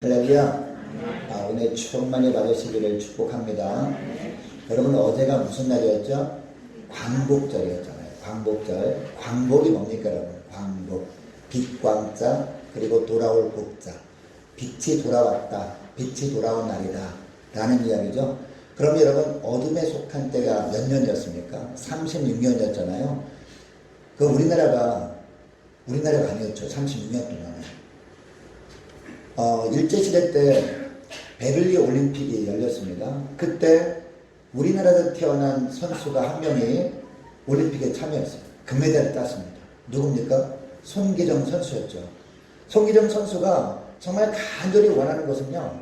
할렐루야. 은혜 충만히 받으시기를 축복합니다. 여러분, 어제가 무슨 날이었죠? 광복절이었잖아요. 광복절. 광복이 뭡니까, 여러분? 광복. 빛광자, 그리고 돌아올 복자. 빛이 돌아왔다. 빛이 돌아온 날이다. 라는 이야기죠. 그럼 여러분, 어둠에 속한 때가 몇 년이었습니까? 36년이었잖아요. 그 우리나라가 아니었죠. 36년 동안에. 일제시대 때 베를린 올림픽이 열렸습니다. 그때 우리나라에서 태어난 선수가 한 명이 올림픽에 참여했어요. 금메달을 땄습니다. 누굽니까? 손기정 선수였죠. 손기정 선수가 정말 간절히 원하는 것은요,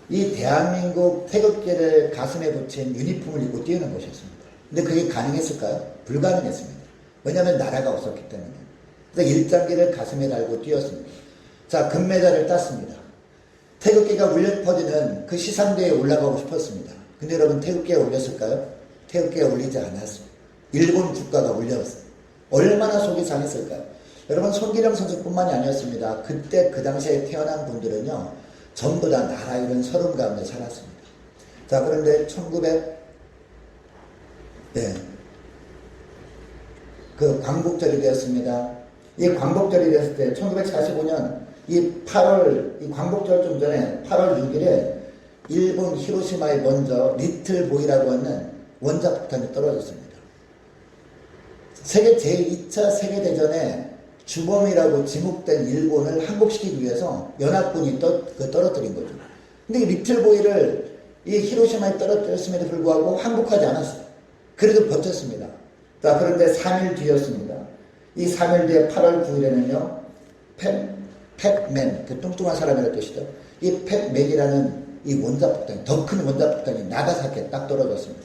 이 대한민국 태극기를 가슴에 붙인 유니폼을 입고 뛰는 것이었습니다. 근데 그게 가능했을까요? 불가능했습니다. 왜냐하면 나라가 없었기 때문에. 그래서 일장기를 가슴에 달고 뛰었습니다. 자, 금메달을 땄습니다. 태극기가 울려 퍼지는 그 시상대에 올라가고 싶었습니다. 근데 여러분, 태극기가 울렸을까요? 태극기가 울리지 않았습니다. 일본 국가가 울렸어요. 얼마나 속이 상했을까요? 여러분, 손기정 선수뿐만이 아니었습니다. 그때 그 당시에 태어난 분들은요, 전부 다 나라 잃은 서름 가운데 살았습니다. 자, 그런데 그 광복절이 되었습니다. 이 광복절이 됐을 때 1945년 이 광복절 좀 전에 8월 6일에 일본 히로시마에 먼저 리틀 보이라고 하는 원자폭탄이 떨어졌습니다. 제2차 세계대전에 주범이라고 지목된 일본을 항복시키기 위해서 연합군이 떨어뜨린 거죠. 근데 이 리틀 보이를 이 히로시마에 떨어뜨렸음에도 불구하고 항복하지 않았어요. 그래도 버텼습니다. 자, 그런데 3일 뒤였습니다. 이 3일 뒤에 8월 9일에는요, 팩맨, 그 뚱뚱한 사람이라는 뜻이죠. 이 팩맨이라는 이 원자폭탄, 더 큰 원자폭탄이 나가사키에 딱 떨어졌습니다.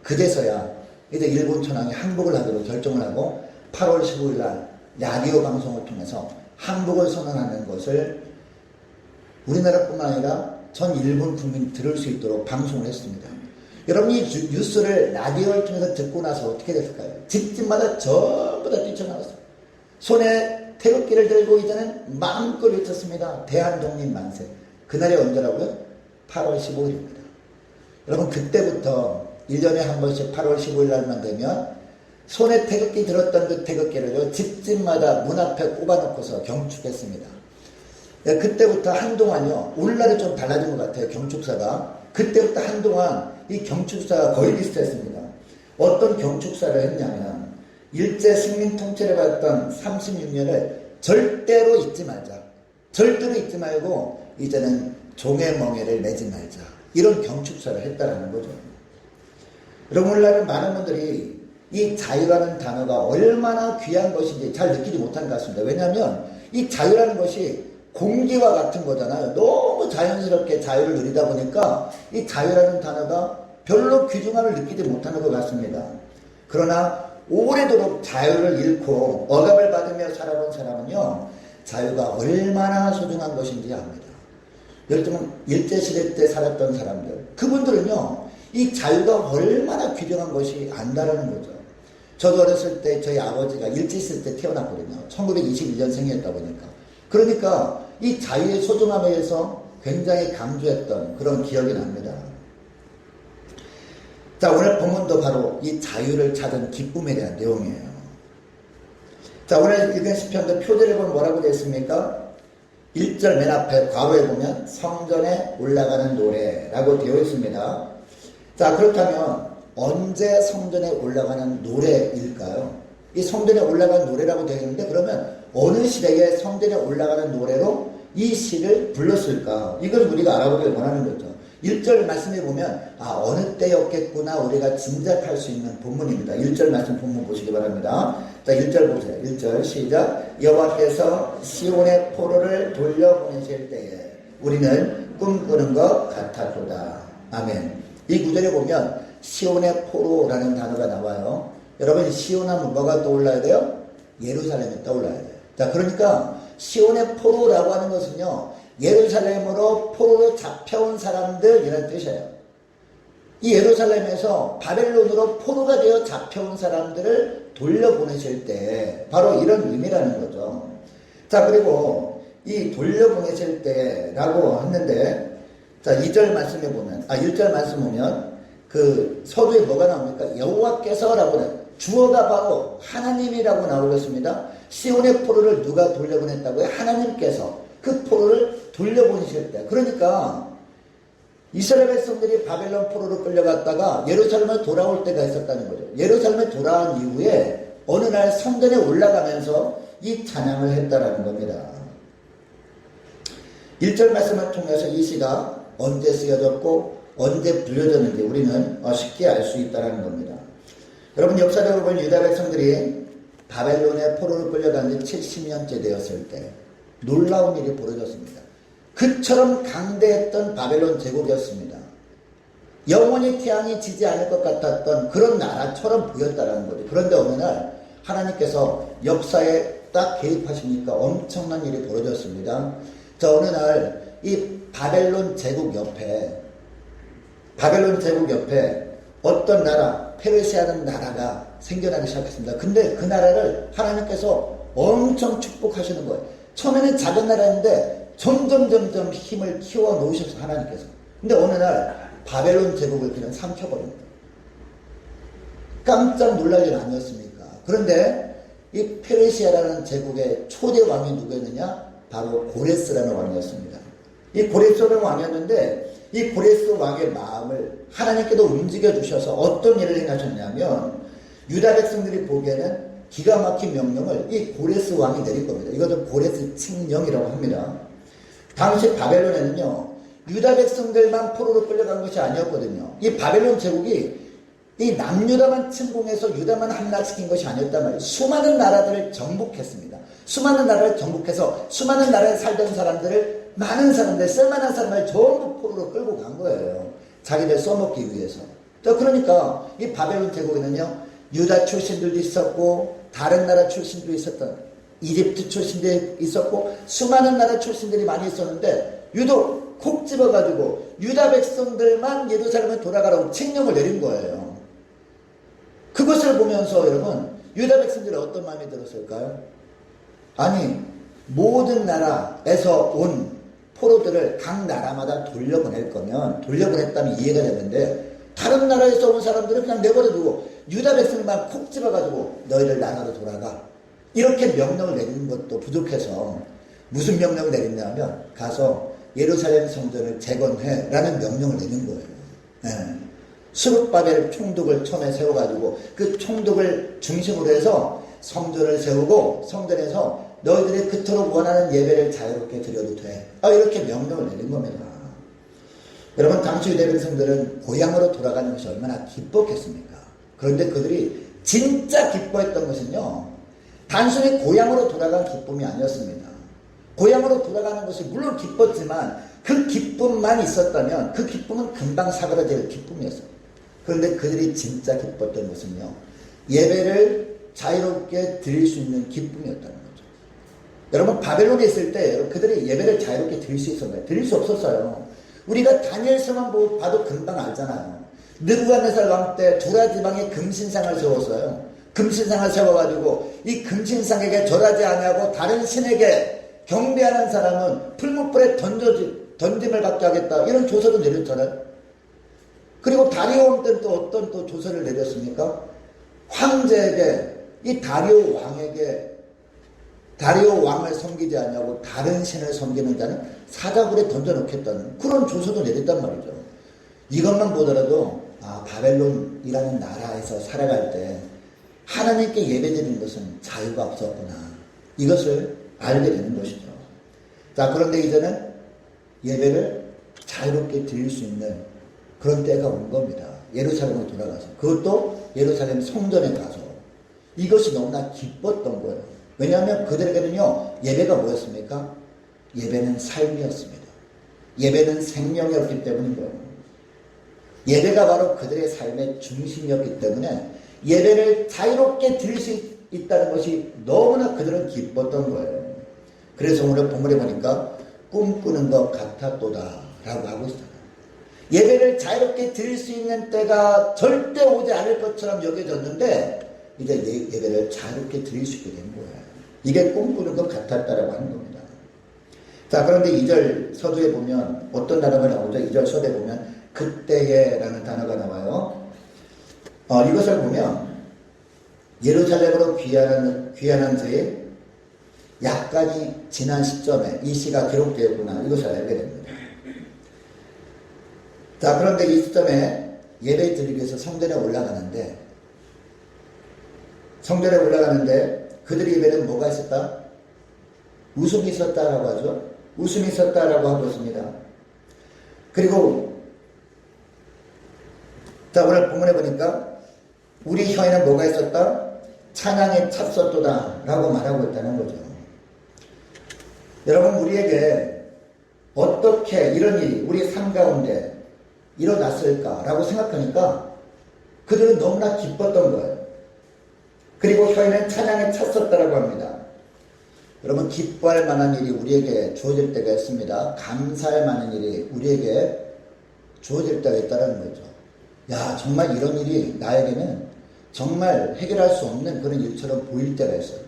그제서야 이제 일본 천황이 항복을 하기로 결정을 하고 8월 15일 날 라디오 방송을 통해서 항복을 선언하는 것을 우리나라뿐만 아니라 전 일본 국민이 들을 수 있도록 방송을 했습니다. 여러분, 이 뉴스를 라디오를 통해서 듣고 나서 어떻게 됐을까요? 집집마다 전부 다 뛰쳐나왔어요. 손에 태극기를 들고 이제는 마음껏 외쳤습니다. 대한독립 만세. 그날이 언제라고요? 8월 15일입니다. 여러분, 그때부터 1년에 한 번씩 8월 15일 날만 되면 손에 태극기 들었던 그 태극기를 집집마다 문 앞에 꼽아놓고서 경축했습니다. 그때부터 한동안요, 오늘날이 좀 달라진 것 같아요, 경축사가. 그때부터 한동안 이 경축사가 거의 비슷했습니다. 어떤 경축사를 했냐면, 일제 식민 통치를 받았던 36년을 절대로 잊지 말자. 절대로 잊지 말고 이제는 종의 멍에를 매지 말자. 이런 경축사를 했다라는 거죠. 여러분, 오늘날은 많은 분들이 이 자유라는 단어가 얼마나 귀한 것인지 잘 느끼지 못하는 것 같습니다. 왜냐하면 이 자유라는 것이 공기와 같은 거잖아요. 너무 자연스럽게 자유를 누리다 보니까 이 자유라는 단어가 별로 귀중함을 느끼지 못하는 것 같습니다. 그러나 오래도록 자유를 잃고 억압을 받으며 살아본 사람은요, 자유가 얼마나 소중한 것인지 압니다. 일제시대 때 살았던 사람들, 그분들은요, 이 자유가 얼마나 귀중한 것이 안다라는 거죠. 저도 어렸을 때 저희 아버지가 일제시대 때 태어났거든요. 1921년생이었다 보니까. 그러니까 이 자유의 소중함에 대해서 굉장히 강조했던 그런 기억이 납니다. 자, 오늘 본문도 바로 이 자유를 찾은 기쁨에 대한 내용이에요. 자, 오늘 읽은 시편도 표제를 보면 뭐라고 되어 있습니까? 1절 맨 앞에 괄호에 보면 성전에 올라가는 노래라고 되어 있습니다. 자, 그렇다면 언제 성전에 올라가는 노래일까요? 이 성전에 올라가는 노래라고 되어 있는데, 그러면 어느 시대에 성전에 올라가는 노래로 이 시를 불렀을까? 이걸 우리가 알아보길 원하는 거죠. 1절 말씀에 보면 어느 때였겠구나 우리가 짐작할 수 있는 본문입니다. 1절 말씀 본문 보시기 바랍니다. 자, 1절 보세요. 1절 시작. 여호와께서 시온의 포로를 돌려보내실 때에 우리는 꿈꾸는 것 같았도다. 아멘. 이 구절에 보면 시온의 포로라는 단어가 나와요. 여러분, 시온하면 뭐가 떠올라야 돼요? 예루살렘이 떠올라야 돼요. 자, 그러니까 시온의 포로라고 하는 것은요, 예루살렘으로 포로로 잡혀온 사람들이라는 뜻이에요. 이 예루살렘에서 바벨론으로 포로가 되어 잡혀온 사람들을 돌려보내실 때 바로 이런 의미라는 거죠. 자, 그리고 이 돌려보내실 때라고 했는데, 자, 2절 말씀에 보면, 1절 말씀 보면, 그 서두에 뭐가 나옵니까? 여호와께서라고 해요. 주어가 바로 하나님이라고 나오겠습니다. 시온의 포로를 누가 돌려보냈다고요? 하나님께서 그 포로를 돌려보내실 때. 그러니까 이스라엘 백성들이 바벨론 포로로 끌려갔다가 예루살렘에 돌아올 때가 있었다는 거죠. 예루살렘에 돌아온 이후에 어느 날 성전에 올라가면서 이 찬양을 했다라는 겁니다. 1절 말씀을 통해서 이 시가 언제 쓰여졌고 언제 불려졌는지 우리는 쉽게 알 수 있다는 겁니다. 여러분, 역사적으로 보면 유다 백성들이 바벨론에 포로로 끌려간 지 70년째 되었을 때 놀라운 일이 벌어졌습니다. 그처럼 강대했던 바벨론 제국이었습니다. 영원히 태양이 지지 않을 것 같았던 그런 나라처럼 보였다는 거죠. 그런데 어느 날 하나님께서 역사에 딱 개입하시니까 엄청난 일이 벌어졌습니다. 자, 어느 날 이 바벨론 제국 옆에 어떤 나라, 페르시아라는 나라가 생겨나기 시작했습니다. 근데 그 나라를 하나님께서 엄청 축복하시는 거예요. 처음에는 작은 나라인데 점점 힘을 키워 놓으셨어요, 하나님께서. 근데 어느 날 바벨론 제국을 그냥 삼켜버립니다. 깜짝 놀랄 일 아니었습니까? 그런데 이 페르시아라는 제국의 초대 왕이 누구였느냐? 바로 고레스라는 왕이었습니다. 이 고레스라는 왕이었는데 이 고레스 왕의 마음을 하나님께도 움직여 주셔서 어떤 일을 행하셨냐면 유다 백성들이 보기에는 기가 막힌 명령을 이 고레스 왕이 내린 겁니다. 이것을 고레스 칙령이라고 합니다. 당시 바벨론에는요, 유다 백성들만 포로로 끌려간 것이 아니었거든요. 이 바벨론 제국이 이 남유다만 침공해서 유다만 함락시킨 것이 아니었단 말이에요. 수많은 나라들을 정복했습니다. 수많은 나라를 정복해서 수많은 나라에 살던 사람들을, 많은 사람들, 쓸만한 사람을 전부 포로로 끌고 간 거예요. 자기들 써먹기 위해서. 그러니까 이 바벨론 제국에는요, 유다 출신들도 있었고 다른 나라 출신도 있었던, 이집트 출신도 있었고 수많은 나라 출신들이 많이 있었는데 유독 콕 집어가지고 유다 백성들만 예루살렘에 돌아가라고 칙령을 내린 거예요. 그것을 보면서 여러분, 유다 백성들이 어떤 마음이 들었을까요? 아니, 모든 나라에서 온 포로들을 각 나라마다 돌려보낼 거면, 돌려보냈다면 이해가 되는데 다른 나라에서 온 사람들은 그냥 내버려두고 유다 백성만 콕 집어가지고 너희들 나라로 돌아가, 이렇게 명령을 내리는 것도 부족해서 무슨 명령을 내렸냐면 가서 예루살렘 성전을 재건해 라는 명령을 내린 거예요. 네. 스룹바벨 총독을 처음에 세워가지고 그 총독을 중심으로 해서 성전을 세우고 성전에서 너희들이 그토록 원하는 예배를 자유롭게 드려도 돼, 이렇게 명령을 내린 겁니다. 여러분, 당시 유대 백성들은 고향으로 돌아가는 것이 얼마나 기뻤겠습니까? 그런데 그들이 진짜 기뻐했던 것은요, 단순히 고향으로 돌아간 기쁨이 아니었습니다. 고향으로 돌아가는 것이 물론 기뻤지만 그 기쁨만 있었다면 그 기쁨은 금방 사그라질 기쁨이었어요. 그런데 그들이 진짜 기뻤던 것은요, 예배를 자유롭게 드릴 수 있는 기쁨이었다는 거죠. 여러분, 바벨론에 있을 때 그들이 예배를 자유롭게 드릴 수 있었나요? 드릴 수 없었어요. 우리가 다니엘서만 봐도 금방 알잖아요. 느부갓네살 왕 때 두라지방에 금신상을 세웠어요. 금신상을 세워가지고 이 금신상에게 절하지 아니하고 다른 신에게 경배하는 사람은 풀무불에 던짐을 받게 하겠다, 이런 조서도 내렸잖아요. 그리고 다리오 왕 때는 또 어떤 또 조서를 내렸습니까? 황제에게, 이 다리오 왕을 섬기지 않냐고 다른 신을 섬기는 자는 사자굴에 던져놓겠다는 그런 조서도 내렸단 말이죠. 이것만 보더라도 바벨론이라는 나라에서 살아갈 때 하나님께 예배드리는 것은 자유가 없었구나, 이것을 알게 되는 것이죠. 자, 그런데 이제는 예배를 자유롭게 드릴 수 있는 그런 때가 온 겁니다. 예루살렘으로 돌아가서, 그것도 예루살렘 성전에 가서. 이것이 너무나 기뻤던 거예요. 왜냐하면 그들에게는요, 예배가 뭐였습니까? 예배는 삶이었습니다. 예배는 생명이었기 때문인 거예요. 예배가 바로 그들의 삶의 중심이었기 때문에 예배를 자유롭게 드릴 수 있다는 것이 너무나 그들은 기뻤던 거예요. 그래서 오늘 본문에 보니까 꿈꾸는 것 같았도다 라고 하고 있어요. 예배를 자유롭게 드릴 수 있는 때가 절대 오지 않을 것처럼 여겨졌는데 이제 예배를 자유롭게 드릴 수 있게 된 거예요. 이게 꿈꾸는 것 같았다라고 하는 겁니다. 자, 그런데 2절 서두에 보면 어떤 단어가 나오죠? 2절 서두에 보면 그때에라는 단어가 나와요. 이것을 보면 예루살렘으로 귀환한 즈의 약간이 지난 시점에 이 시가 기록되었구나, 이것을 알게 됩니다. 자, 그런데 이 시점에 예배 드리기 위해서 성전에 올라가는데 그들의 입에는 뭐가 있었다? 웃음이 있었다라고 하죠. 웃음이 있었다라고 하고 있습니다. 그리고 자, 오늘 본문에 보니까 우리 혀에는 뭐가 있었다? 찬양에 찼었도다 라고 말하고 있다는 거죠. 여러분, 우리에게 어떻게 이런 일이 우리 삶 가운데 일어났을까라고 생각하니까 그들은 너무나 기뻤던 거예요. 그리고 혀에는 찬양에 찼었다라고 합니다. 여러분, 기뻐할 만한 일이 우리에게 주어질 때가 있습니다. 감사할 만한 일이 우리에게 주어질 때가 있다는 거죠. 야, 정말 이런 일이 나에게는 정말 해결할 수 없는 그런 일처럼 보일 때가 있어요.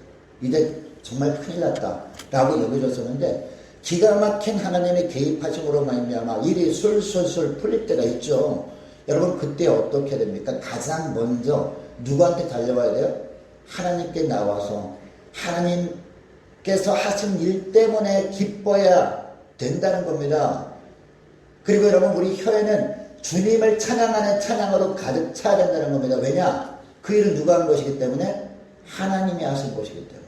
이제 정말 큰일 났다 라고 여겨졌었는데 기가 막힌 하나님의 개입하심으로 말미암아 일이 술술술 풀릴 때가 있죠. 여러분, 그때 어떻게 됩니까? 가장 먼저 누구한테 달려와야 돼요? 하나님께 나와서 하나님께서 하신 일 때문에 기뻐야 된다는 겁니다. 그리고 여러분, 우리 혀에는 주님을 찬양하는 찬양으로 가득 차야 된다는 겁니다. 왜냐? 그 일은 누가 한 것이기 때문에? 하나님이 하신 것이기 때문에.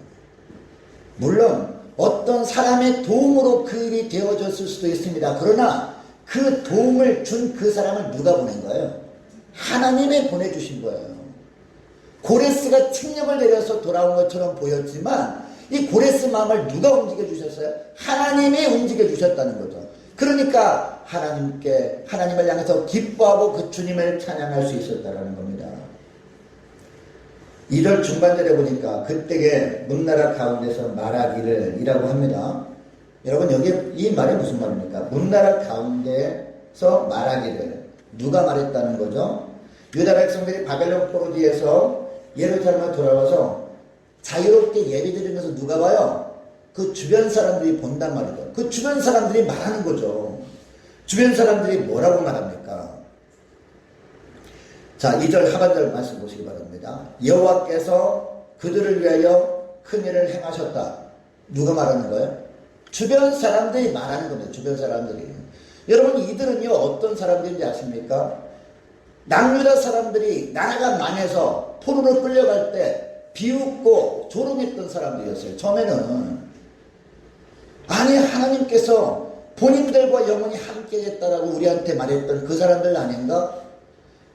물론 어떤 사람의 도움으로 그 일이 되어졌을 수도 있습니다. 그러나 그 도움을 준 그 사람을 누가 보낸 거예요? 하나님이 보내주신 거예요. 고레스가 칙령을 내려서 돌아온 것처럼 보였지만 이 고레스 마음을 누가 움직여 주셨어요? 하나님이 움직여 주셨다는 거죠. 그러니까 하나님을 향해서 기뻐하고 그 주님을 찬양할 수 있었다는 겁니다. 2절 중반절에 보니까 그때에 문나라 가운데서 말하기를 이라고 합니다. 여러분, 여기 이 말이 무슨 말입니까? 문나라 가운데서 말하기를 누가 말했다는 거죠? 유다 백성들이 바벨론 포로 뒤에서 예루살렘에 돌아와서 자유롭게 예배드리면서 누가 봐요? 그 주변 사람들이 본단 말이죠. 그 주변 사람들이 말하는 거죠. 주변 사람들이 뭐라고 말합니까? 자, 2절 하반절 말씀 보시기 바랍니다. 여호와께서 그들을 위하여 큰 일을 행하셨다. 누가 말하는 거예요? 주변 사람들이 말하는 겁니다. 주변 사람들이. 여러분, 이들은요 어떤 사람들인지 아십니까? 남유다 사람들이 나라가 망해서 포로로 끌려갈 때 비웃고 조롱했던 사람들이었어요. 처음에는 아니, 하나님께서 본인들과 영원히 함께했다라고 우리한테 말했던 그 사람들 아닌가?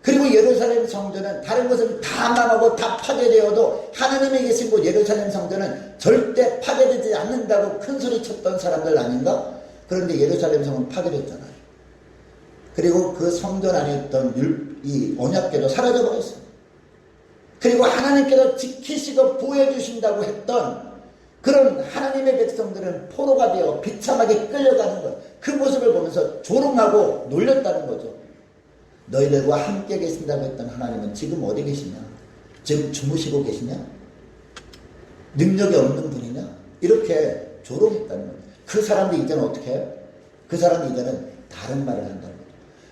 그리고 예루살렘 성전은 다른 것은 다 망하고 다 파괴되어도 하나님이 계신 곳 예루살렘 성전은 절대 파괴되지 않는다고 큰소리 쳤던 사람들 아닌가? 그런데 예루살렘 성은 파괴됐잖아요. 그리고 그 성전 안에 있던 이 언약궤도 사라져버렸어요. 그리고 하나님께서 지키시고 보호해주신다고 했던 그런 하나님의 백성들은 포로가 되어 비참하게 끌려가는 것, 그 모습을 보면서 조롱하고 놀렸다는 거죠. 너희들과 함께 계신다고 했던 하나님은 지금 어디 계시냐? 지금 주무시고 계시냐? 능력이 없는 분이냐? 이렇게 조롱했다는 거예요. 그 사람들이 이제는 어떻게 해요? 그 사람들이 이제는 다른 말을 한다는 거죠.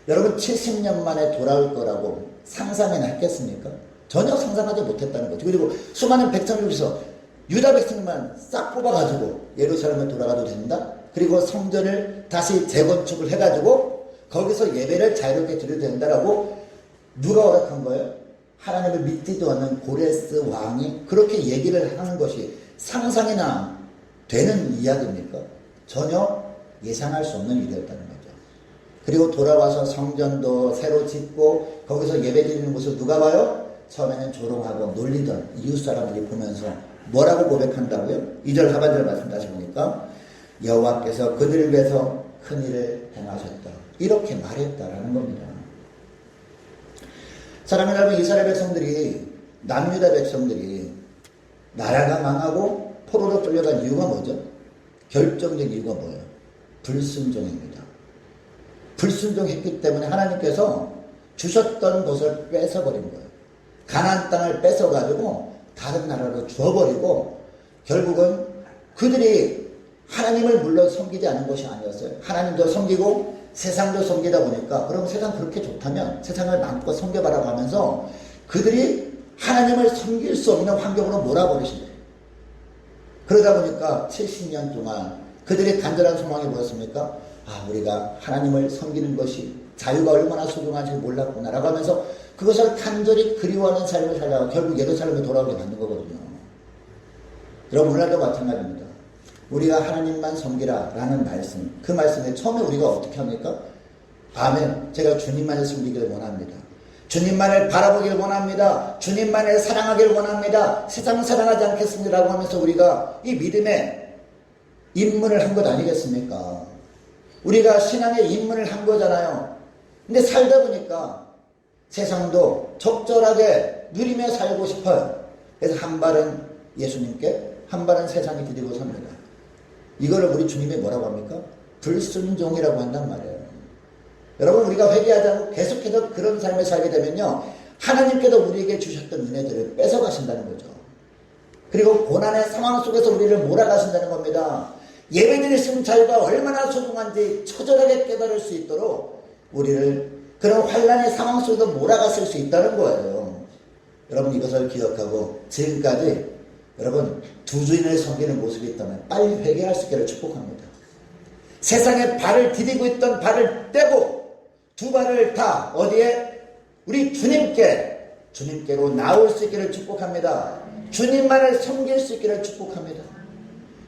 여러분, 70년 만에 돌아올 거라고 상상이나 했겠습니까? 전혀 상상하지 못했다는 거죠. 그리고 수많은 백성 중에서 유다 백성만 싹 뽑아가지고 예루살렘에 돌아가도 된다? 그리고 성전을 다시 재건축을 해가지고 거기서 예배를 자유롭게 드려도 된다라고 누가 허락한 거예요? 하나님을 믿지도 않는 고레스 왕이 그렇게 얘기를 하는 것이 상상이나 되는 이야기입니까? 전혀 예상할 수 없는 일이었다는 거죠. 그리고 돌아와서 성전도 새로 짓고 거기서 예배 드리는 모습 누가 봐요? 처음에는 조롱하고 놀리던 이웃 사람들이 보면서 뭐라고 고백한다고요? 2절 하반절 말씀 다시 보니까 여호와께서 그들을 위해서 큰 일을 행하셨다. 이렇게 말했다라는 겁니다. 사랑하는 여러분, 이스라엘 백성들이, 남유다 백성들이 나라가 망하고 포로로 끌려간 이유가 뭐죠? 결정적인 이유가 뭐예요? 불순종입니다. 불순종했기 때문에 하나님께서 주셨던 것을 뺏어버린 거예요. 가나안 땅을 뺏어가지고 다른 나라로 주어버리고 결국은 그들이 하나님을 물론 섬기지 않은 것이 아니었어요. 하나님도 섬기고 세상도 섬기다 보니까 그럼 세상 그렇게 좋다면 세상을 마음껏 섬겨봐라고 하면서 그들이 하나님을 섬길 수 없는 환경으로 몰아버리신 거예요. 그러다 보니까 70년 동안 그들의 간절한 소망이 뭐였습니까? 우리가 하나님을 섬기는 것이 자유가 얼마나 소중한지 몰랐구나라고 하면서 그것을 간절히 그리워하는 삶을 살다가 결국 예루살렘에 돌아오게 만든 거거든요. 여러분, 오늘도 마찬가지입니다. 우리가 하나님만 섬기라 라는 말씀, 그 말씀에 처음에 우리가 어떻게 합니까? 아멘, 제가 주님만을 섬기기를 원합니다. 주님만을 바라보기를 원합니다. 주님만을 사랑하기를 원합니다. 세상 사랑하지 않겠습니다 라고 하면서 우리가 이 믿음에 입문을 한 것 아니겠습니까? 우리가 신앙에 입문을 한 거잖아요. 근데 살다 보니까 세상도 적절하게 누리며 살고 싶어요. 그래서 한 발은 예수님께, 한 발은 세상에 디디고 삽니다. 이거를 우리 주님이 뭐라고 합니까? 불순종이라고 한단 말이에요. 여러분, 우리가 회개하지 않고 계속해서 그런 삶을 살게 되면요, 하나님께서 우리에게 주셨던 은혜들을 뺏어가신다는 거죠. 그리고 고난의 상황 속에서 우리를 몰아가신다는 겁니다. 예배드릴 수 있는 자유가 얼마나 소중한지 처절하게 깨달을 수 있도록 우리를 그런 환난의 상황 속에서 몰아갔을 수 있다는 거예요. 여러분, 이것을 기억하고 지금까지 여러분 두 주인을 섬기는 모습이 있다면 빨리 회개할 수 있기를 축복합니다. 세상에 발을 디디고 있던 발을 떼고 두 발을 다 어디에? 우리 주님께로 나올 수 있기를 축복합니다. 주님만을 섬길 수 있기를 축복합니다.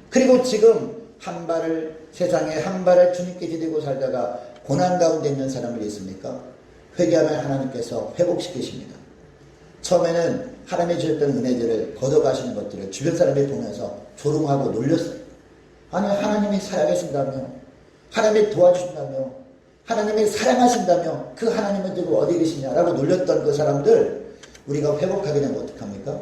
그리고 지금 한 발을 세상에 한 발을 주님께 디디고 살다가 고난 가운데 있는 사람들이 있습니까? 회개하면 하나님께서 회복시키십니다. 처음에는 하나님이 주셨던 은혜들을 걷어가시는 것들을 주변 사람이 보면서 조롱하고 놀렸어요. 아니, 하나님이 살아계신다며, 하나님이 도와주신다며, 하나님이 사랑하신다며 그 하나님은 지금 어디 계시냐라고 놀렸던 그 사람들, 우리가 회복하게 되면 어떡합니까?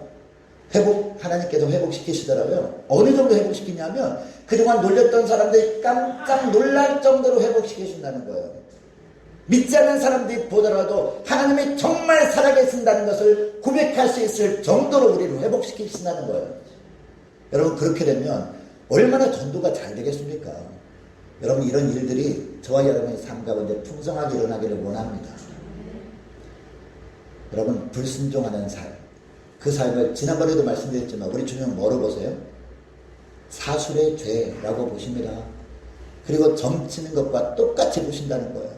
하나님께서 회복시키시더라고요. 어느 정도 회복시키냐면 그동안 놀렸던 사람들이 깜짝 놀랄 정도로 회복시키신다는 거예요. 믿지 않는 사람들이 보더라도 하나님이 정말 살아계신다는 것을 고백할 수 있을 정도로 우리를 회복시키신다는 거예요. 여러분, 그렇게 되면 얼마나 전도가 잘 되겠습니까? 여러분, 이런 일들이 저와 여러분의 삶 가운데 풍성하게 일어나기를 원합니다. 여러분, 불순종하는 삶, 그 삶을 지난번에도 말씀드렸지만 우리 주님은 뭐로 보세요? 사술의 죄라고 보십니다. 그리고 점치는 것과 똑같이 보신다는 거예요.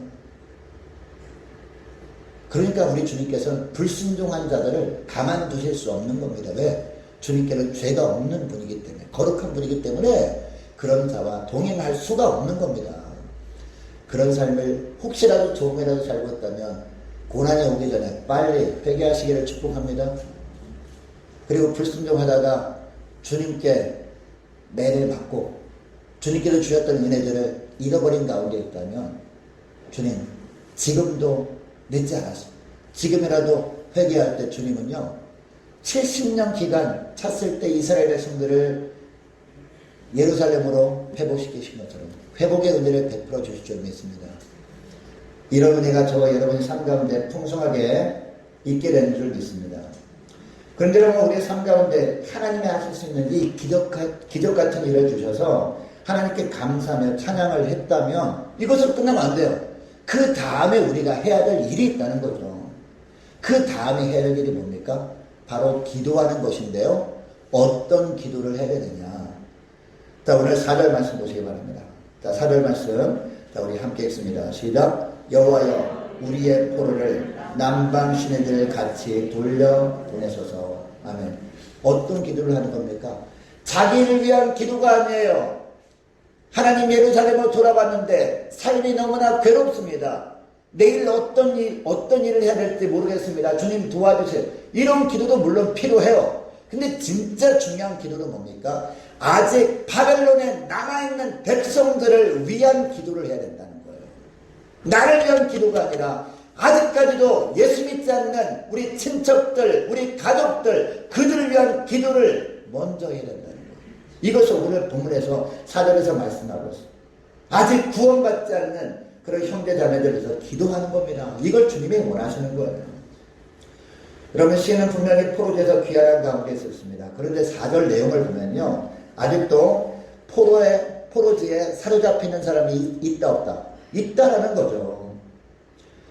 그러니까 우리 주님께서는 불순종한 자들을 가만두실 수 없는 겁니다. 왜? 주님께는 죄가 없는 분이기 때문에, 거룩한 분이기 때문에 그런 자와 동행할 수가 없는 겁니다. 그런 삶을 혹시라도 조금이라도 살고 있다면 고난이 오기 전에 빨리 회개하시기를 축복합니다. 그리고 불순종하다가 주님께 매를 받고 주님께서 주셨던 은혜들을 잃어버린 가운데 있다면 주님, 지금도 늦지 않았습니다. 지금이라도 회개할 때 주님은요, 70년 기간 찼을 때 이스라엘 백성들을 예루살렘으로 회복시키신 것처럼 회복의 은혜를 베풀어 주실 줄 믿습니다. 이런 은혜가 저와 여러분의 삶 가운데 풍성하게 있게 되는 줄 믿습니다. 그런데 여러분, 우리의 삶 가운데 하나님이 하실 수 있는 이 기적 같은 일을 주셔서 하나님께 감사하며 찬양을 했다면 이것으로 끝나면 안 돼요. 그 다음에 우리가 해야 될 일이 있다는 거죠. 그 다음에 해야 될 일이 뭡니까? 바로 기도하는 것인데요. 어떤 기도를 해야 되느냐. 자, 오늘 4절 말씀 보시기 바랍니다. 자, 4절 말씀. 자, 우리 함께 읽습니다. 시작. 여호와여, 우리의 포로를 남방 시내들 같이 돌려 보내소서. 아멘. 어떤 기도를 하는 겁니까? 자기를 위한 기도가 아니에요. 하나님, 예루살렘으로 돌아왔는데 삶이 너무나 괴롭습니다. 내일 어떤 일을 해야 될지 모르겠습니다. 주님 도와주세요. 이런 기도도 물론 필요해요. 근데 진짜 중요한 기도는 뭡니까? 아직 바벨론에 남아있는 백성들을 위한 기도를 해야 된다는 거예요. 나를 위한 기도가 아니라 아직까지도 예수 믿지 않는 우리 친척들, 우리 가족들, 그들을 위한 기도를 먼저 해야 된다는 거예요. 이것을 오늘 본문에서 4절에서 말씀하고 있습니다. 아직 구원받지 않는 그런 형제자매들에서 기도하는 겁니다. 이걸 주님이 원하시는 거예요. 여러분, 시인은 분명히 포로돼서 귀환한 가운데 있었습니다. 그런데 4절 내용을 보면요, 아직도 포로의 포로지에 사로잡히는 사람이 있다 없다? 있다라는 거죠.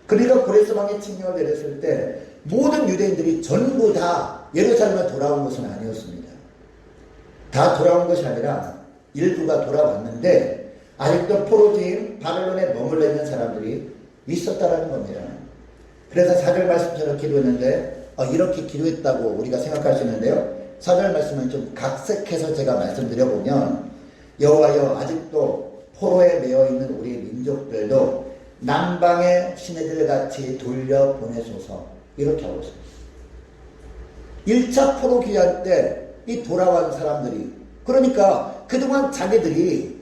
그러니까 고레스 왕이 칙령을 내렸을 때 모든 유대인들이 전부 다 예루살렘에 돌아온 것은 아니었습니다. 다 돌아온 것이 아니라 일부가 돌아왔는데 아직도 포로지인 바벨론에 머물러 있는 사람들이 있었다라는 겁니다. 그래서 4절 말씀처럼 기도했는데 이렇게 기도했다고 우리가 생각할 수 있는데요. 4절 말씀은 좀 각색해서 제가 말씀드려보면 여호와여 아직도 포로에 매여있는 우리 민족들도 남방의 시내들 같이 돌려보내소서 이렇게 하고 있습니다. 1차 포로 귀환 때 이 돌아온 사람들이 그러니까 그동안 자기들이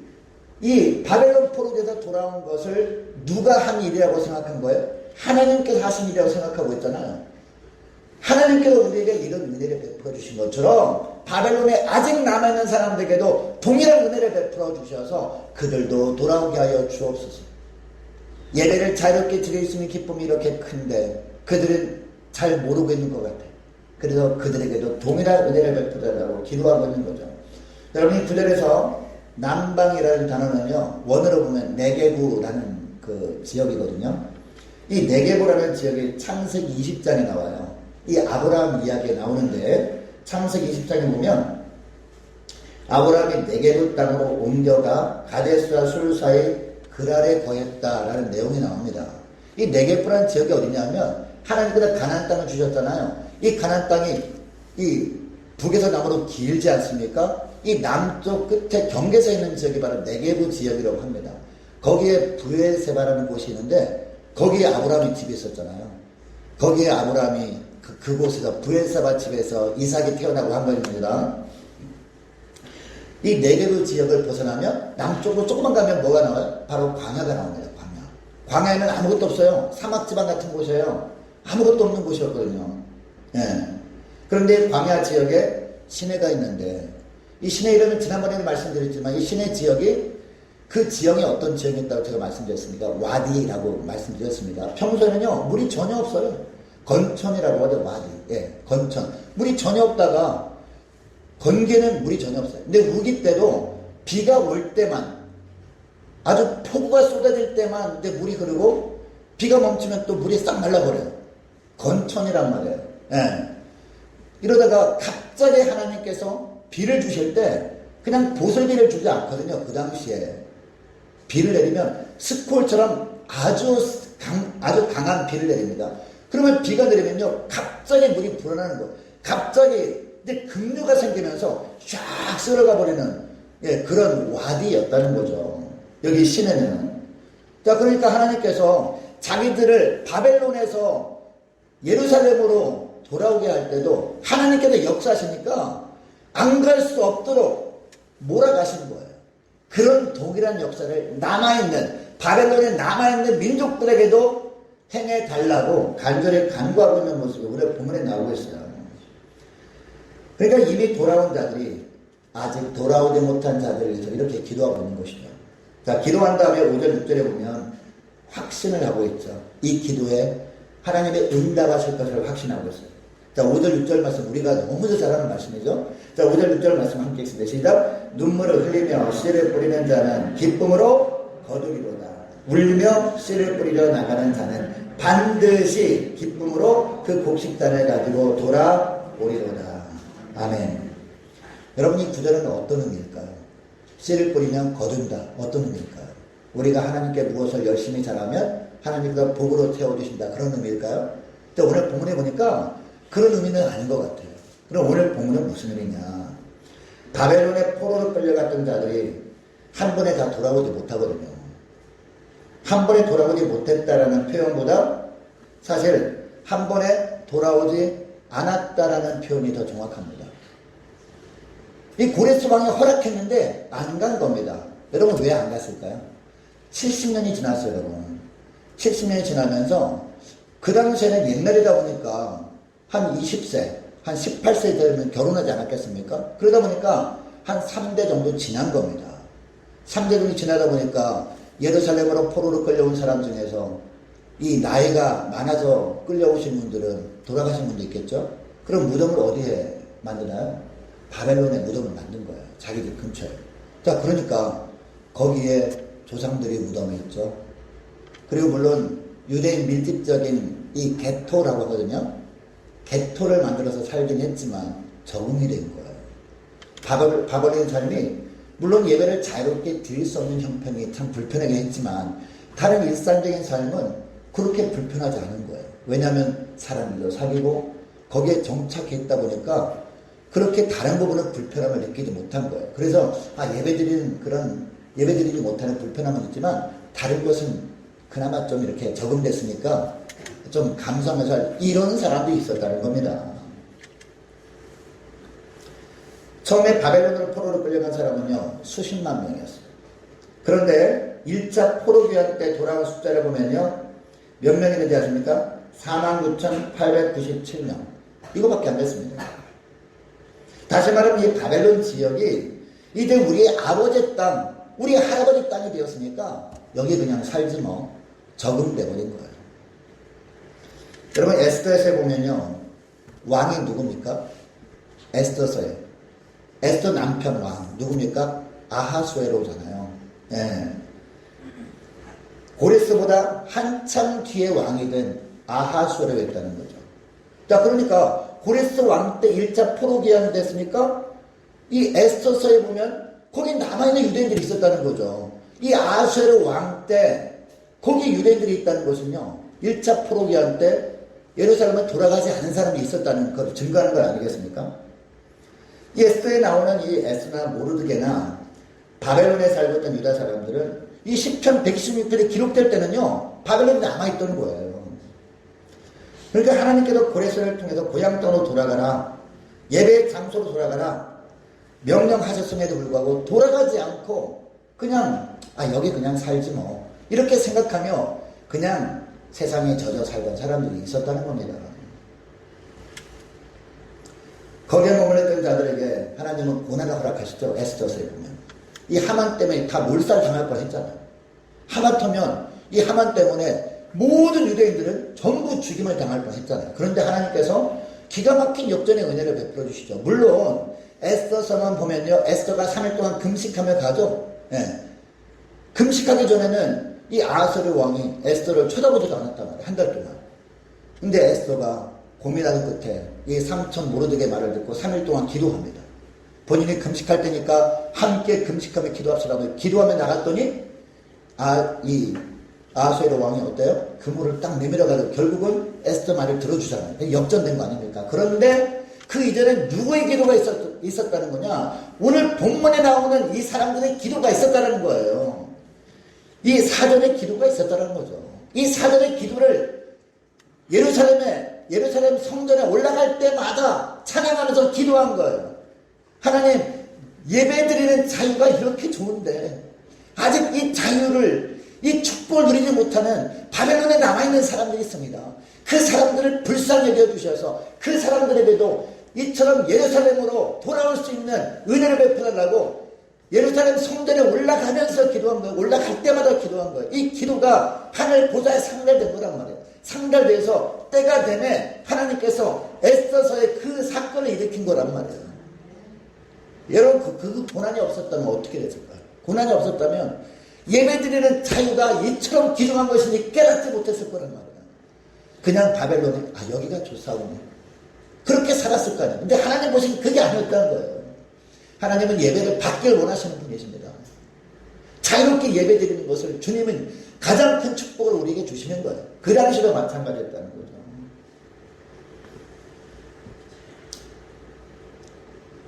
이 바벨론 포로에서 돌아온 것을 누가 한 일이라고 생각한 거예요? 하나님께서 하신 일이라고 생각하고 있잖아요. 하나님께서 우리에게 이런 은혜를 베풀어 주신 것처럼 바벨론에 아직 남아있는 사람들에게도 동일한 은혜를 베풀어 주셔서 그들도 돌아오게 하여 주옵소서. 예배를 자유롭게 드릴 수 있는 기쁨이 이렇게 큰데 그들은 잘 모르고 있는 것 같아요. 그래서 그들에게도 동일한 은혜를 베풀어달라고 기도하고 있는 거죠. 여러분이 구절에서 남방이라는 단어는요, 원어로 보면 네게부라는 그 지역이거든요. 이 네게부라는 지역이 창세기 20장에 나와요. 이 아브라함 이야기에 나오는데 창세기 20장에 보면 아브라함이 네게부 땅으로 옮겨가 가데스와 술 사이 그랄에 거했다라는 내용이 나옵니다. 이 네게부라는 지역이 어디냐면 하나님께서 가나안 땅을 주셨잖아요. 이 가나안 땅이 이 북에서 남으로 길지 않습니까? 이 남쪽 끝에 경계서 있는 지역이 바로 네게부 지역이라고 합니다. 거기에 브엘세바라는 곳이 있는데 거기에 아브라함이 집이 있었잖아요. 거기에 아브라함이 그곳에서 브엘세바 집에서 이삭이 태어나고 한 것입니다. 이 네게부 지역을 벗어나면 남쪽으로 조금만 가면 뭐가 나와요? 바로 광야가 나옵니다. 광야에는 아무것도 없어요. 사막지방 같은 곳이에요. 아무것도 없는 곳이었거든요. 예. 그런데 광야 지역에 시내가 있는데 이 시내 이름은 지난번에도 말씀드렸지만 이 시내 지역이 그 지형이 어떤 지형이었다고 제가 말씀드렸습니까? 와디라고 말씀드렸습니다. 평소에는요 물이 전혀 없어요. 건천이라고 하죠. 와디. 예, 건천. 물이 전혀 없다가 건기는 물이 전혀 없어요. 근데 우기 때도 비가 올 때만 아주 폭우가 쏟아질 때만 근데 물이 흐르고 비가 멈추면 또 물이 싹 말라버려요. 건천이란 말이에요. 예. 이러다가 갑자기 하나님께서 비를 주실 때 그냥 보슬비를 주지 않거든요. 그 당시에 비를 내리면 스콜처럼 아주 강한 비를 내립니다. 그러면 비가 내리면요 갑자기 물이 불어나는 거예요. 갑자기 근데 급류가 생기면서 쫙 쓸어가 버리는 그런 와디였다는 거죠. 여기 시내는. 자, 그러니까 하나님께서 자기들을 바벨론에서 예루살렘으로 돌아오게 할 때도 하나님께서 역사하시니까 안 갈 수 없도록 몰아가시는 거예요. 그런 동일한 역사를 남아있는 바벨론에 남아있는 민족들에게도 행해달라고 간절히 간구하고 있는 모습이 우리 본문에 나오고 있어요. 그러니까 이미 돌아온 자들이 아직 돌아오지 못한 자들을 위해서 이렇게 기도하고 있는 것이죠. 자, 기도한 다음에 5절 6절에 보면 확신을 하고 있죠. 이 기도에 하나님의 응답하실 것을 확신하고 있어요. 자, 5절 6절 말씀 우리가 너무도 잘하는 말씀이죠. 자, 5절 6절 말씀 함께 읽습니다. 시작. 눈물을 흘리며 씨를 뿌리는 자는 기쁨으로 거두리로다. 울며 씨를 뿌리려 나가는 자는 반드시 기쁨으로 그 곡식단을 가지고 돌아오리로다. 아멘. 여러분 이 구절은 어떤 의미일까요? 씨를 뿌리면 거둔다. 어떤 의미일까요? 우리가 하나님께 무엇을 열심히 잘하면 하나님께서 복으로 채워주신다. 그런 의미일까요? 근데 오늘 본문에 보니까 그런 의미는 아닌 것 같아요. 그럼 오늘 본문은 무슨 의미냐? 바벨론의 포로로 끌려갔던 자들이 한 번에 다 돌아오지 못하거든요. 한 번에 돌아오지 못했다라는 표현보다 사실 한 번에 돌아오지 않았다라는 표현이 더 정확합니다. 이 고레스 왕이 허락했는데 안 간 겁니다. 여러분 왜 안 갔을까요? 70년이 지났어요, 여러분. 70년이 지나면서 그 당시에는 옛날이다 보니까 한 20세, 한 18세 되면 결혼하지 않았겠습니까? 그러다 보니까 한 3대 정도 지난 겁니다. 3대 정도 지나다 보니까 예루살렘으로 포로로 끌려온 사람 중에서 이 나이가 많아서 끌려오신 분들은 돌아가신 분도 있겠죠? 그럼 무덤을 어디에 만드나요? 바벨론에 무덤을 만든 거예요. 자기들 근처에. 자, 그러니까 거기에 조상들이 묻어져 있죠. 그리고 물론 유대인 밀집적인 이 게토라고 하거든요. 게토를 만들어서 살긴 했지만 적응이 된 거예요. 바벨론의 삶이 물론 예배를 자유롭게 드릴 수 없는 형편이 참 불편하긴 했지만 다른 일상적인 삶은 그렇게 불편하지 않은 거예요. 왜냐하면 사람들도 사귀고 거기에 정착해 있다 보니까 그렇게 다른 부분은 불편함을 느끼지 못한 거예요. 그래서 예배드리지 못하는 불편함은 있지만 다른 것은 그나마 좀 이렇게 적응됐으니까 좀 감수하면서 이런 사람도 있었다는 겁니다. 처음에 바벨론으로 포로로 끌려간 사람은요 수십만 명이었어요. 그런데 1차 포로기한 때 돌아온 숫자를 보면요 몇 명이는지 아십니까? 49,897명. 이거밖에 안 됐습니다. 다시 말하면 이 바벨론 지역이 이제 우리의 아버지 땅, 우리 할아버지 땅이 되었으니까 여기 그냥 살지 뭐 적응돼 버린 거예요. 여러분 에스더서에 보면요 왕이 누굽니까? 에스더서에 에스더 남편 왕 누굽니까? 아하수에로잖아요. 예. 고레스보다 한참 뒤에 왕이 된 아하수에로였다는 거죠. 자, 그러니까 고레스 왕 때 1차 포로기한 됐으니까 이 에스더서에 보면 거기 남아있는 유대인들이 있었다는 거죠. 이 아하수에로 왕 때 거기 유대인들이 있다는 것은요 1차 포로기한 때 예루살렘에 돌아가지 않은 사람이 있었다는 걸 증거하는 것 아니겠습니까? 이 에스더에 나오는 이 에스나 모르드게나 바벨론에 살고 있던 유다 사람들은 이 시편 116편이 기록될 때는요 바벨론이 남아있던 거예요. 그러니까 하나님께서 고레스를 통해서 고향 땅으로 돌아가라, 예배의 장소로 돌아가라 명령하셨음에도 불구하고 돌아가지 않고 그냥 여기 그냥 살지 뭐 이렇게 생각하며 그냥 세상에 젖어 살던 사람들이 있었다는 겁니다. 거기에 머물렀던 자들에게 하나님은 고난을 허락하시죠. 에스더서에 보면 이 하만 때문에 다 몰살 당할 뻔했잖아요. 하마터면 이 하만 때문에 모든 유대인들은 전부 죽임을 당할 뻔했잖아요. 그런데 하나님께서 기가 막힌 역전의 은혜를 베풀어 주시죠. 물론 에스더서만 보면요 에스더가 3일 동안 금식하며 가죠. 예. 금식하기 전에는 이 아하수에로 왕이 에스더를 쳐다보지도 않았단 말이에요. 한 달 동안. 근데 에스더가 고민하는 끝에 이 삼촌 모르드게 말을 듣고 3일 동안 기도합니다. 본인이 금식할 때니까 함께 금식하며 기도합시라고 기도하며 나갔더니 이 아하수에로 왕이 어때요? 그물을 딱 내밀어가지고 결국은 에스더 말을 들어주잖아요. 역전된 거 아닙니까? 그런데 그 이전에 누구의 기도가 있었다는 거냐? 오늘 본문에 나오는 이 사람들의 기도가 있었다는 거예요. 이 사전의 기도가 있었다는 거죠. 이 사전의 기도를 예루살렘 성전에 올라갈 때마다 찬양하면서 기도한 거예요. 하나님, 예배드리는 자유가 이렇게 좋은데 아직 이 자유를, 이 축복을 누리지 못하는 바벨론에 남아있는 사람들이 있습니다. 그 사람들을 불쌍히 여겨주셔서 그 사람들에게도 이처럼 예루살렘으로 돌아올 수 있는 은혜를 베풀어달라고 예루살렘 성전에 올라가면서 기도한 거예요. 올라갈 때마다 기도한 거예요. 이 기도가 하늘 보좌에 상달된 거란 말이에요. 상달돼서 때가 되면 하나님께서 에스더서의 그 사건을 일으킨 거란 말이에요. 여러분 그 고난이 없었다면 어떻게 됐을까요? 고난이 없었다면 예배드리는 자유가 이처럼 귀중한 것이니 깨닫지 못했을 거란 말이에요. 그냥 바벨론에 여기가 좋사오네 그렇게 살았을 거 아니에요. 근데 하나님 보시기엔 그게 아니었다는 거예요. 하나님은 예배를 받길 원하시는 분이십니다. 자유롭게 예배드리는 것을 주님은 가장 큰 축복을 우리에게 주시는 거예요. 그 당시도 마찬가지였다는 거죠.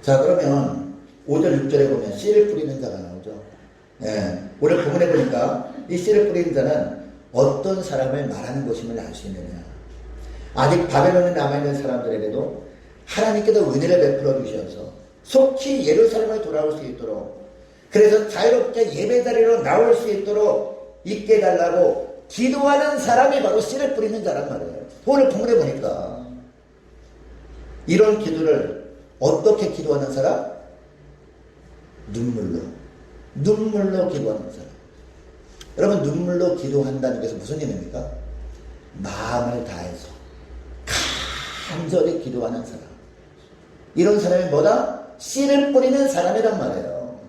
자, 그러면 5절 6절에 보면 씨를 뿌리는 자가 나오죠. 예, 오늘 본문에 보니까 이 씨를 뿌리는 자는 어떤 사람을 말하는 것임을 알 수 있느냐. 아직 바벨론에 남아있는 사람들에게도 하나님께서 은혜를 베풀어 주셔서 속히 예루살렘에 돌아올 수 있도록, 그래서 자유롭게 예배자리로 나올 수 있도록 있게 해달라고 기도하는 사람이 바로 씨를 뿌리는 자란 말이에요. 오늘 본문에 보니까 이런 기도를 어떻게 기도하는 사람? 눈물로 기도하는 사람. 여러분, 눈물로 기도한다는 것은 무슨 의미입니까? 마음을 다해서 간절히 기도하는 사람. 이런 사람이 뭐다? 씨를 뿌리는 사람이란 말이에요.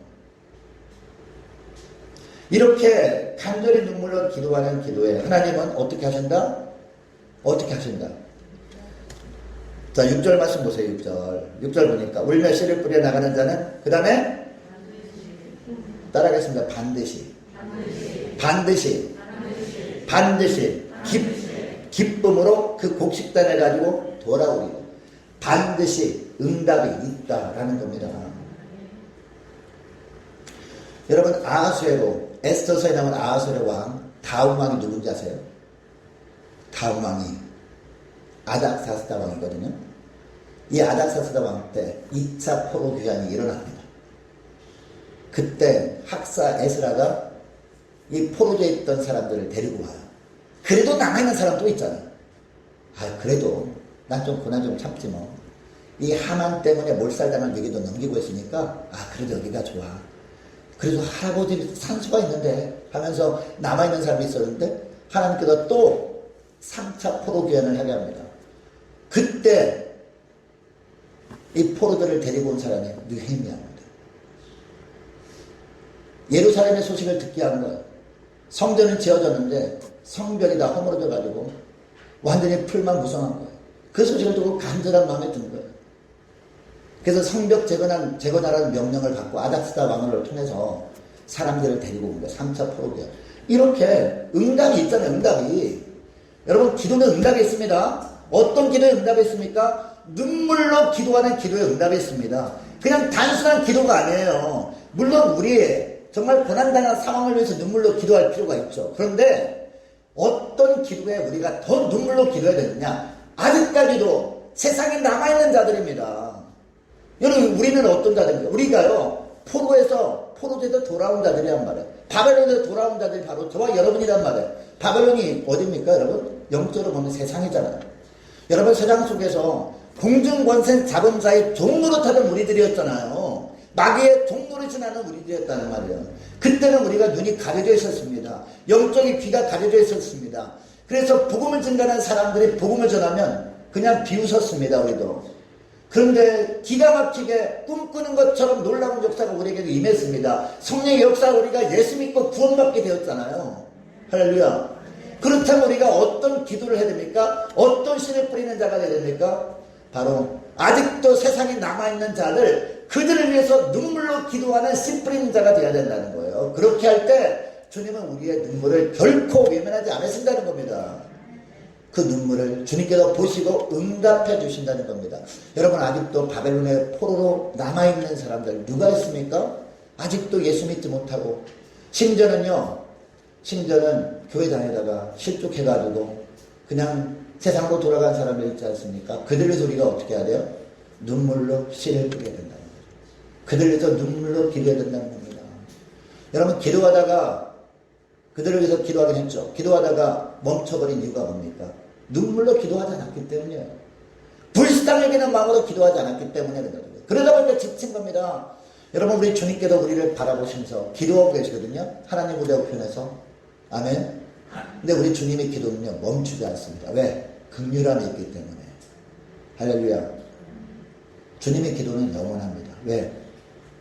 이렇게 간절히 눈물로 기도하는 기도에 하나님은 어떻게 하신다? 어떻게 하신다? 자, 6절 말씀 보세요. 6절 보니까 울며 씨를 뿌려 나가는 자는 그 다음에 따라하겠습니다. 반드시 기쁨으로 그 곡식단을 가지고 돌아오리고 반드시 응답이 있다라는 겁니다. 여러분, 아하수에로 에스더서에 나온 아하수에로 왕 다음 왕이 누군지 아세요? 다음 왕이 아닥사스다 왕이거든요. 이 아닥사스다 왕 때 2차 포로 귀환이 일어납니다. 그때 학사 에스라가 이 포로되어 있던 사람들을 데리고 와요. 그래도 남아있는 사람 또 있잖아. 그래도 난 좀 고난 좀 참지 뭐. 이 하만 때문에 몰살당한 얘기도 넘기고 있으니까 그래도 여기가 좋아. 그래도 할아버지 산소가 있는데 하면서 남아있는 사람이 있었는데 하나님께서 또 3차 포로 귀환을 하게 합니다. 그때 이 포로들을 데리고 온 사람이 느헤미야입니다. 예루살렘의 소식을 듣게 한 거예요. 성전은 지어졌는데 성벽이 다 허물어져 가지고 완전히 풀만무성한 거예요. 그 소식을 듣고 간절한 마음에 든 거예요. 그래서 성벽 재건하라는 명령을 받고 아닥스다 왕을 통해서 사람들을 데리고 온 거예요. 3차 포로기야. 이렇게 응답이 있잖아요. 응답이. 여러분, 기도는 응답이 있습니다. 어떤 기도에 응답이 있습니까? 눈물로 기도하는 기도에 응답이 있습니다. 그냥 단순한 기도가 아니에요. 물론 우리 정말 고난당한 상황을 위해서 눈물로 기도할 필요가 있죠. 그런데 어떤 기도에 우리가 더 눈물로 기도해야 되느냐? 아직까지도 세상에 남아있는 자들입니다. 여러분, 우리는 어떤 자들입니까? 우리가요, 포로에서 돌아온 자들이란 말이에요. 바벨론에서 돌아온 자들이 바로 저와 여러분이란 말이에요. 바벨론이 어디입니까, 여러분? 영적으로 보면 세상이잖아요. 여러분, 세상 속에서 공중권세 자본사의 종노릇하던 우리들이었잖아요. 마귀의 종노릇이 나는 우리들이었다는 말이에요. 그때는 우리가 눈이 가려져 있었습니다. 영적인 귀가 가려져 있었습니다. 그래서 복음을 전하는 사람들이 복음을 전하면 그냥 비웃었습니다, 우리도. 그런데 기가 막히게 꿈꾸는 것처럼 놀라운 역사가 우리에게도 임했습니다. 성령의 역사가 우리가 예수 믿고 구원받게 되었잖아요. 할렐루야. 그렇다면 우리가 어떤 기도를 해야 됩니까? 어떤 씨를 뿌리는 자가 되어야 됩니까? 바로 아직도 세상에 남아있는 자들, 그들을 위해서 눈물로 기도하는 씨 뿌리는 자가 되어야 된다는 거예요. 그렇게 할 때 주님은 우리의 눈물을 결코 외면하지 않으신다는 겁니다. 그 눈물을 주님께서 보시고 응답해 주신다는 겁니다. 여러분, 아직도 바벨론의 포로로 남아있는 사람들 누가 있습니까? 아직도 예수 믿지 못하고 심지어는 교회 다니다가 실족해가지고 그냥 세상으로 돌아간 사람들 있지 않습니까? 그들을 위해서 우리가 어떻게 해야 돼요? 눈물로 씨를 뿌려야 된다는 거죠. 그들을 위해서 눈물로 기도해야 된다는 겁니다. 여러분, 기도하다가 그들을 위해서 기도하긴 했죠. 기도하다가 멈춰버린 이유가 뭡니까? 눈물로 기도하지 않았기 때문이에요. 불쌍히 여기는 마음으로 기도하지 않았기 때문에 그러다 보니까 지친 겁니다. 여러분, 우리 주님께서 우리를 바라보시면서 기도하고 계시거든요. 하나님 우리 편에서. 아멘. 근데 우리 주님의 기도는요, 멈추지 않습니다. 왜? 긍휼함이 있기 때문에. 할렐루야. 주님의 기도는 영원합니다. 왜?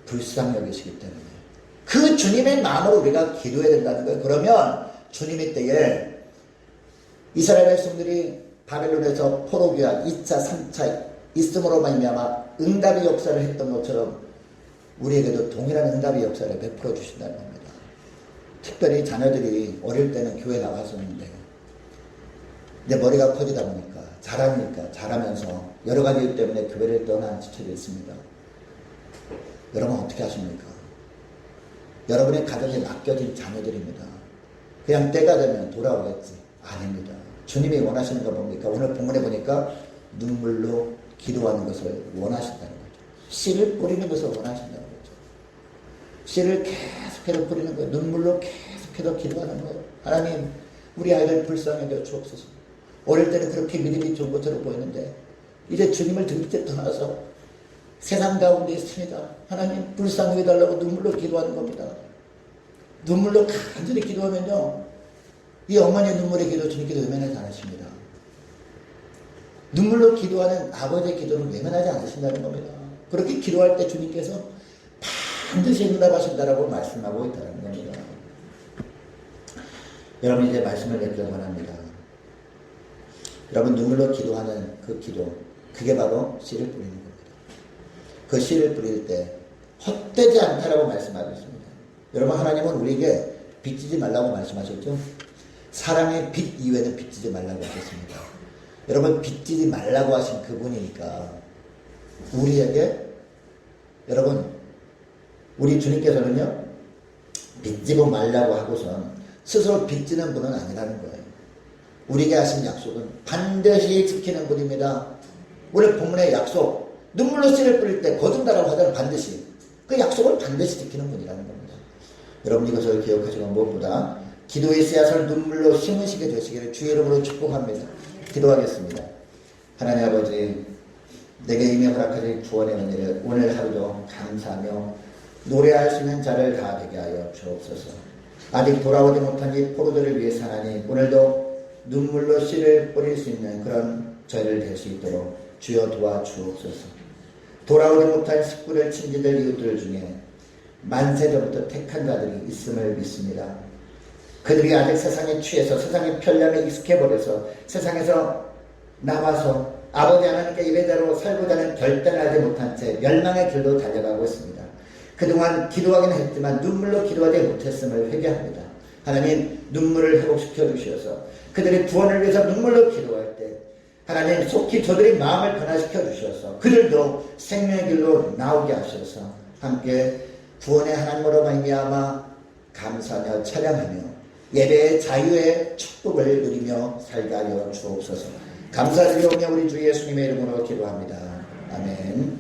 불쌍히 여기시기 때문에. 그 주님의 마음으로 우리가 기도해야 된다는 거예요. 그러면 주님의 때에 이스라엘 백성들이 바벨론에서 포로귀환 2차, 3차 있음으로 말미암아 응답의 역사를 했던 것처럼 우리에게도 동일한 응답의 역사를 베풀어 주신다는 겁니다. 특별히 자녀들이 어릴 때는 교회 나갔었는데 내 머리가 커지다 보니까 자라면서 여러 가지 이유 때문에 교회를 떠난 지체가 있습니다. 여러분, 어떻게 하십니까? 여러분의 가정에 맡겨진 자녀들입니다. 그냥 때가 되면 돌아오겠지. 아닙니다. 주님이 원하시는 건 뭡니까? 오늘 본문에 보니까 눈물로 기도하는 것을 원하신다는 거죠. 씨를 뿌리는 것을 원하신다는 거죠. 씨를 계속해서 뿌리는 거예요. 눈물로 계속해서 기도하는 거예요. 하나님, 우리 아이들 불쌍히 여겨 주옵소서. 어릴 때는 그렇게 믿음이 좋은 것처럼 보였는데 이제 주님을 등때 떠나서 세상 가운데 있습니다. 하나님, 불쌍히 여겨달라고 눈물로 기도하는 겁니다. 눈물로 간절히 기도하면요, 이 어머니의 눈물의 기도 주님께서 외면하지 않으십니다. 눈물로 기도하는 아버지의 기도는 외면하지 않으신다는 겁니다. 그렇게 기도할 때 주님께서 반드시 응답하신다라고 말씀하고 있다는 겁니다. 여러분 이제 말씀을 맺기를 원합니다. 여러분 눈물로 기도하는 그 기도, 그게 바로 씨를 뿌리는 겁니다. 그 씨를 뿌릴 때 헛되지 않다라고 말씀하고 있습니다. 여러분 하나님은 우리에게 빚지지 말라고 말씀하셨죠? 사랑의 빚 이외에는 빚지지 말라고 하셨습니다. 여러분 빚지지 말라고 하신 그분이니까 우리에게 여러분 우리 주님께서는요 빚지고 말라고 하고선 스스로 빚지는 분은 아니라는 거예요. 우리에게 하신 약속은 반드시 지키는 분입니다. 오늘 본문의 약속 눈물로 씨를 뿌릴 때 거둔다라고 하더라도 반드시 그 약속을 반드시 지키는 분이라는 겁니다. 여러분 이것을 기억하시고 무엇보다 기도의 씨앗을 눈물로 심으시게 되시기를 주의 이름으로 축복합니다. 기도하겠습니다. 하나님 아버지 내게 임해 허락하신 구원의 은혜를 오늘 하루도 감사하며 노래할 수 있는 자를 다 되게 하여 주옵소서. 아직 돌아오지 못한 이 포로들을 위해서 하나님 오늘도 눈물로 씨를 뿌릴 수 있는 그런 저희를 될 수 있도록 주여 도와주옵소서. 돌아오지 못한 식구들, 친지들, 이웃들 중에 만세전부터 택한 자들이 있음을 믿습니다. 그들이 아직 세상에 취해서 세상의 편리함에 익숙해버려서 세상에서 나와서 아버지 하나님께 예배대로 살고자 하는 결단을 하지 못한 채 멸망의 길로 달려가고 있습니다. 그동안 기도하기는 했지만 눈물로 기도하지 못했음을 회개합니다. 하나님 눈물을 회복시켜 주셔서 그들의 구원을 위해서 눈물로 기도할 때 하나님 속히 저들의 마음을 변화시켜 주셔서 그들도 생명의 길로 나오게 하셔서 함께 구원의 하나님으로 말미암아 감사하며 찬양하며 예배의 자유의 축복을 누리며 살게 하여 주옵소서. 감사드리오며 우리 주 예수님의 이름으로 기도합니다. 아멘.